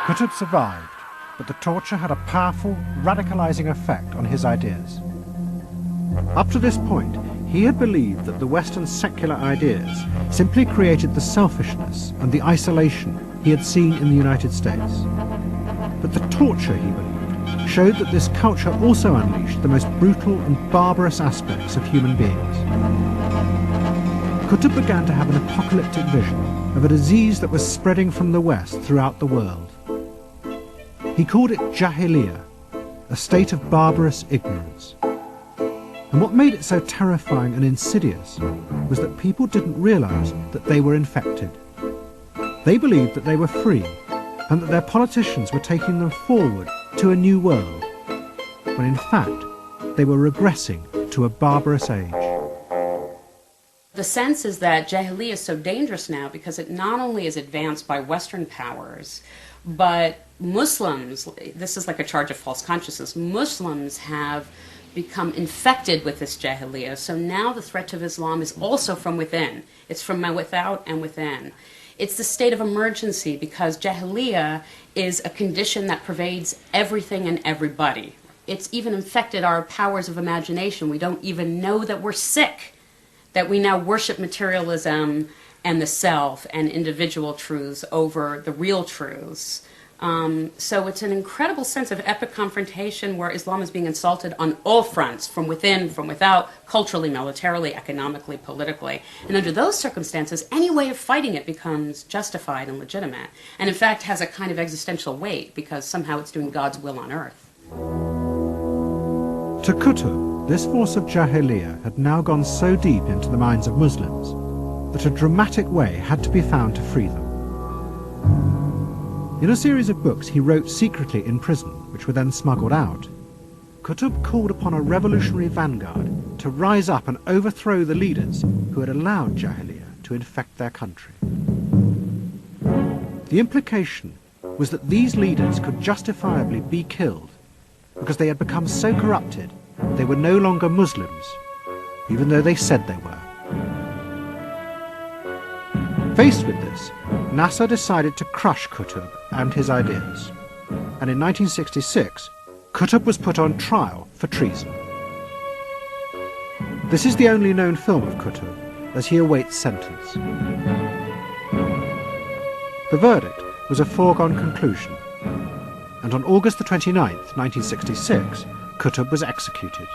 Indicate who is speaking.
Speaker 1: Qutb survived, but the torture had a powerful, radicalizing effect on his ideas. Up to this point, he had believed that the Western secular ideas simply created the selfishness and the isolation he had seen in the United States. But the torture, he believed, showed that this culture also unleashed the most brutal and barbarous aspects of human beings. Qutb began to have an apocalyptic vision of a disease that was spreading from the West throughout the world. He called it Jahiliyyah, a state of barbarous ignorance. And what made it so terrifying and insidious was that people didn't realize that they were infected. They believed that they were free and that their politicians were taking them forward to a new world, when in fact they were regressing to a barbarous age.
Speaker 2: The sense is that Jahiliyyah is so dangerous now because it not only is advanced by Western powers, but Muslims, this is like a charge of false consciousness, Muslims have become infected with this Jahiliyyah. So now the threat to Islam is also from within. It's from without and within. It's the state of emergency because Jahiliyyah is a condition that pervades everything and everybody. It's even infected our powers of imagination. We don't even know that we're sick, that we now worship materialism and the self and individual truths over the real truths. So it's an incredible sense of epic confrontation where Islam is being insulted on all fronts, from within, from without, culturally, militarily, economically, politically. And under those circumstances, any way of fighting it becomes justified and legitimate. And in fact has a kind of existential weight because somehow it's doing God's will on earth.
Speaker 1: To Qutb, this force of Jahiliyyah had now gone so deep into the minds of Muslims that a dramatic way had to be found to free them. In a series of books he wrote secretly in prison, which were then smuggled out, Qutb called upon a revolutionary vanguard to rise up and overthrow the leaders who had allowed Jahiliyyah to infect their country. The implication was that these leaders could justifiably be killed because they had become so corrupted they were no longer Muslims, even though they said they were. Faced with this, Nasser decided to crush Qutb and his ideas, and in 1966, Qutb was put on trial for treason. This is the only known film of Qutb as he awaits sentence. The verdict was a foregone conclusion, and on August the 29th, 1966, Qutb was executed.